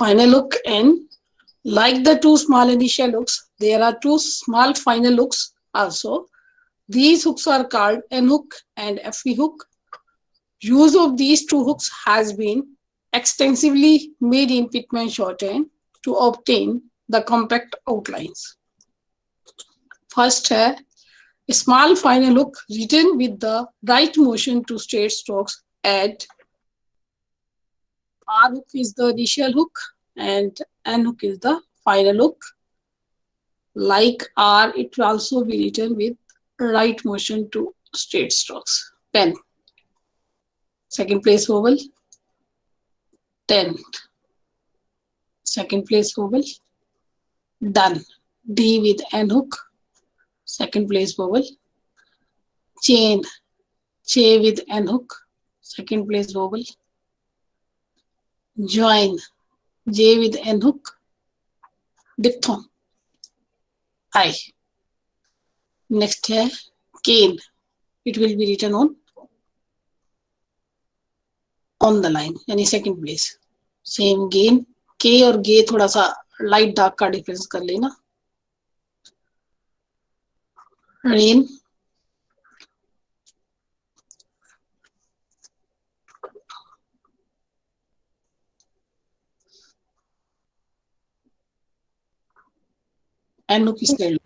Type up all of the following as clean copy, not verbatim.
final hook N. Like the two small initial hooks, there are two small final hooks also. These hooks are called N hook and FE hook. Use of these two hooks has been extensively made in Pitman shorthand to obtain the compact outlines. First है small final hook written with the right motion to straight strokes at R hook is the initial hook and N hook is the final hook. Like R, it will also be written with right motion to straight strokes. Pen. Second place vowel. 10. Second place vowel. Done. D with N hook. Second place vowel. Chain. J with N hook. Second place vowel. Join. J with N hook. Diphthong. I. Next है cane. It will be written on the line, यानी second place. Same gain. K और गे थोड़ा सा light dark का difference कर लेना. Rain. N hook is there.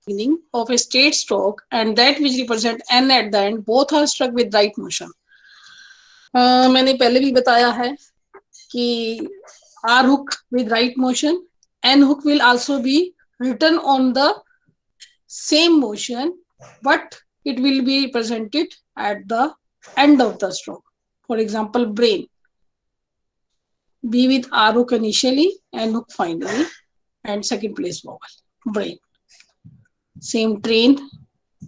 Beginning of a straight stroke and that which represent N at the end, both are struck with right motion. मैंने पहले भी बताया है कि R hook with right motion, N hook will also be written on the same motion, but it will be represented at the end of the stroke. For example, brain. B with R hook initially, N hook finally, and second place vowel. Brain. Same train.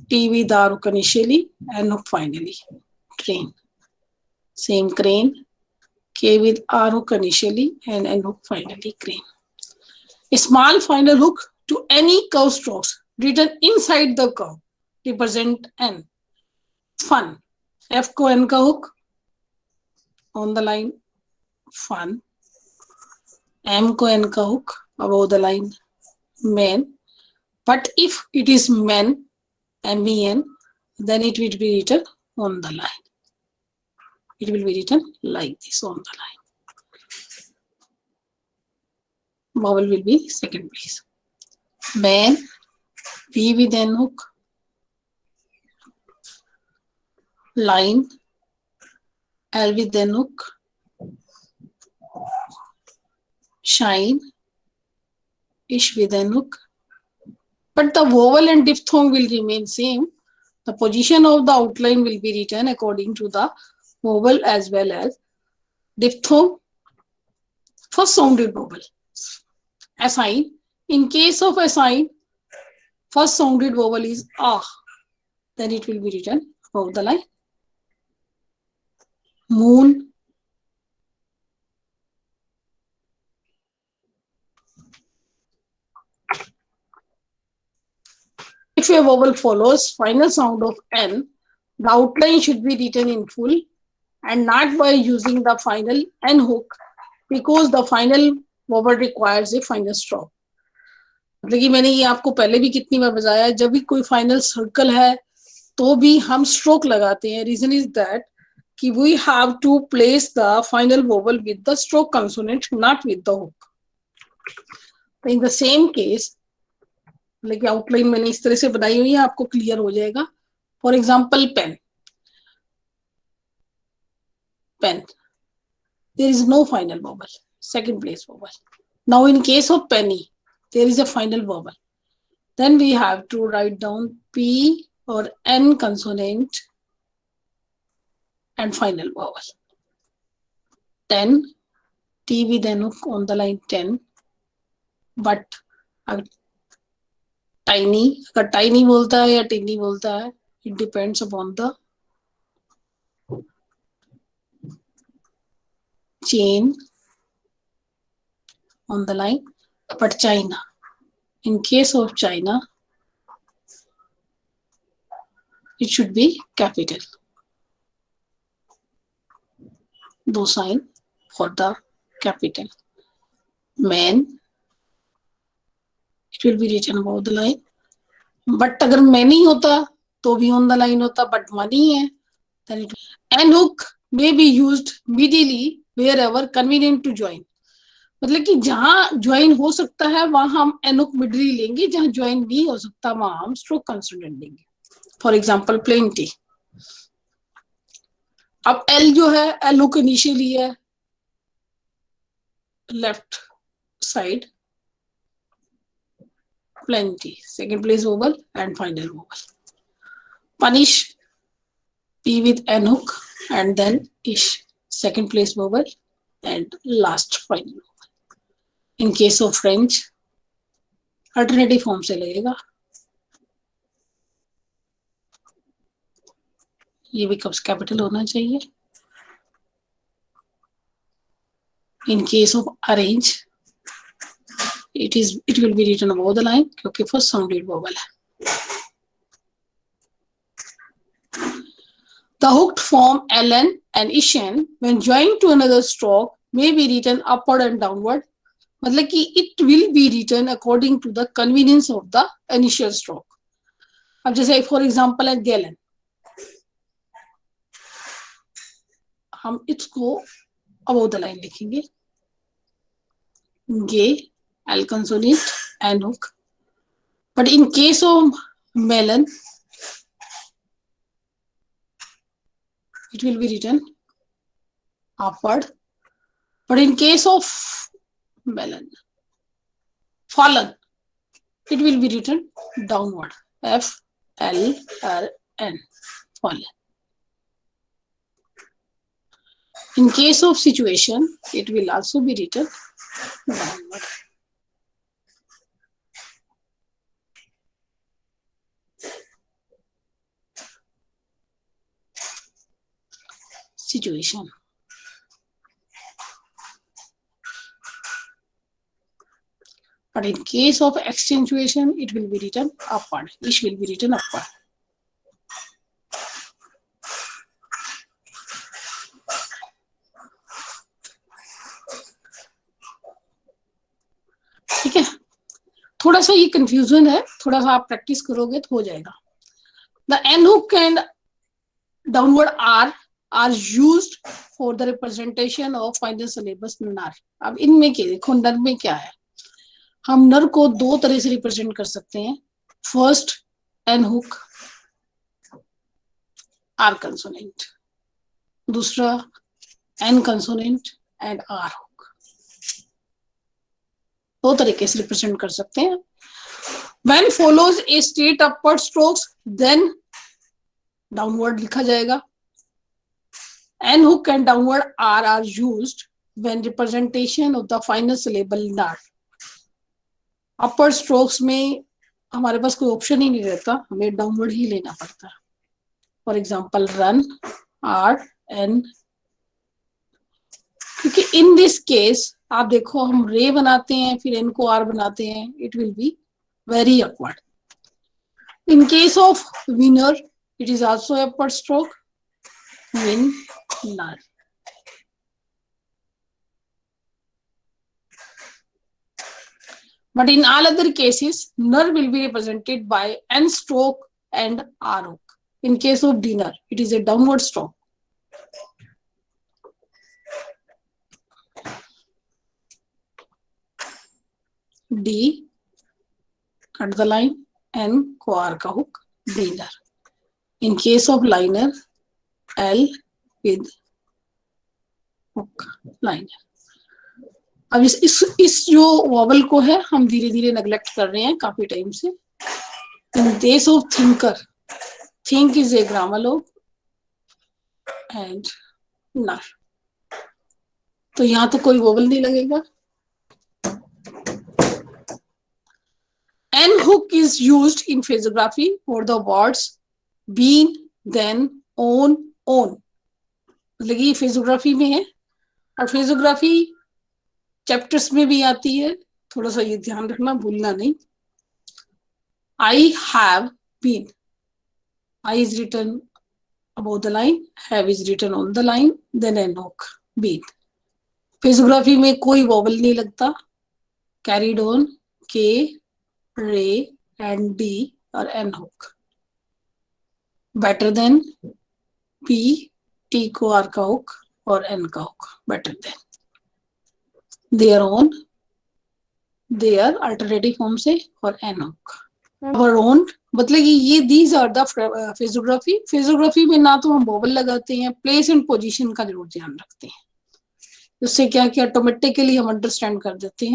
T with R hook initially, N hook finally. Train. Same crane. K with R hook initially and N hook finally. Crane. A small final hook to any curve strokes written inside the curve represent N. Fun. F को N का hook on the line. Fun. M को N का hook above the line. Men. But if it is men, MEN, then it will be written on the line. It will be written like this on the line. Vowel will be second place. Man, V with N hook. Line, L with N hook. Shine, Ish with N hook. But the vowel and diphthong will remain same. The position of the outline will be written according to the vowel as well as diphthong. First sounded vowel. Assign. In case of assign, first sounded vowel is ah. Then it will be written above the line. Moon. If a vowel follows final sound of N, the outline should be written in full and not by using the final N hook because the final vowel requires a final stop. मतलब कि मैंने ये आपको पहले भी कितनी बार बताया है, जब भी कोई फाइनल सर्कल है तो भी हम स्ट्रोक लगाते हैं. रीजन इज दैट कि we have to place the final vowel with the stroke consonant, not with the hook. In the same case लेकिन आउटलाइन मैंने इस तरह से बनाई हुई है, आपको क्लियर हो जाएगा. For example pen. Pen, there is no final vowel, second place vowel. Now in case of penny, there is a final vowel. Then we have to write down P or N consonant and final vowel. 10, T with N hook on the line 10. But tiny, अगर tiny बोलता है या tiny बोलता है, it depends upon the chain on the line. But China, in case of China, it should be capital. दो sign for the capital. Man, it will be written above the line. But अगर many होता तो भी on the line होता, but money है. Then it, and hook may be used midly wherever convenient to join. मतलब कि जहां join हो सकता है वहां हम एनोक मिडली लेंगे, जहां ज्वाइन नहीं हो सकता वहां हम स्ट्रोक कंसोनेंट लेंगे. For example plenty. अब एल जो है एलोक इनिशियली है left side, plenty, second place vowel and final vowel. Punish, P with N hook and then ish, second place vowel and last final vowel. In case of French, alternative form से लगेगा. ये भी capital होना चाहिए. In case of arrange, it will be written above the line क्योंकि first sounded vowel है. The hooked form ln and ishan when joined to another stroke may be written upward and downward. मतलब कि it will be written according to the convenience of the initial stroke. अब जैसे for example है gallon, हम इसको above the line लिखेंगे. Gay, L consonant and hook. But in case of melon, it will be written upward. But in case of melon, fallen, it will be written downward. FLRN, fallen. In case of situation, it will also be written downward. Situation. But in case of accentuation, it will be written upward. Ish will be written upward. ठीक है, थोड़ा सा ये confusion है, थोड़ा सा आप practice करोगे तो हो जाएगा. The N hook and downward R are used for the representation of final syllabus nar. अब इनमें क्या देखो, नर में क्या है, हम नर को दो तरह से रिप्रेजेंट कर सकते हैं. First N hook R consonant, दूसरा N consonant and R hook. दो तरीके से रिप्रेजेंट कर सकते हैं. When follows a straight upward strokes, then downward लिखा जाएगा. N hook and downward R are used when representation of the final syllable nar. Upward strokes में हमारे पास कोई ऑप्शन ही नहीं रहता, हमें डाउनवर्ड ही लेना पड़ता है. For example run, R N. क्योंकि इन दिस केस आप देखो हम रे बनाते हैं फिर एन को आर बनाते हैं, it will be very upward. In case of winner it is also upward stroke, win नर. But in all other cases, nar will be represented by N stroke and R hook. In case of dinner, it is a downward stroke. D, cut the line, N को R का hook, dinner. In case of liner, L with hook, liner. अब इस जो vowel को है हम धीरे धीरे नेग्लेक्ट कर रहे हैं काफी टाइम से. In case of thinker, think is a grammar लोग एंड नर, तो यहां तो कोई वॉवल नहीं लगेगा. N hook is used in phasography for the words been, then, on, मतलब ये phasography में है. और phasography चैप्टर्स में भी आती है, थोड़ा सा ये ध्यान रखना, भूलना नहीं. I have been, I is written above the line, have is written on the line, then an hook, beat. Physiography में कोई वॉवल नहीं लगता. Carried on, K, रे and D or N hook. Better than P, T को R का hook और N का hook. Better than. Their own, their alternative form से और N hook. Our own मतलब कि ये these are the physiography. Physiography में ना तो हम वॉवल लगाते हैं, प्लेस एंड पोजीशन का जरूर ध्यान रखते हैं. उससे क्या कि ऑटोमेटिकली हम अंडरस्टैंड कर देते हैं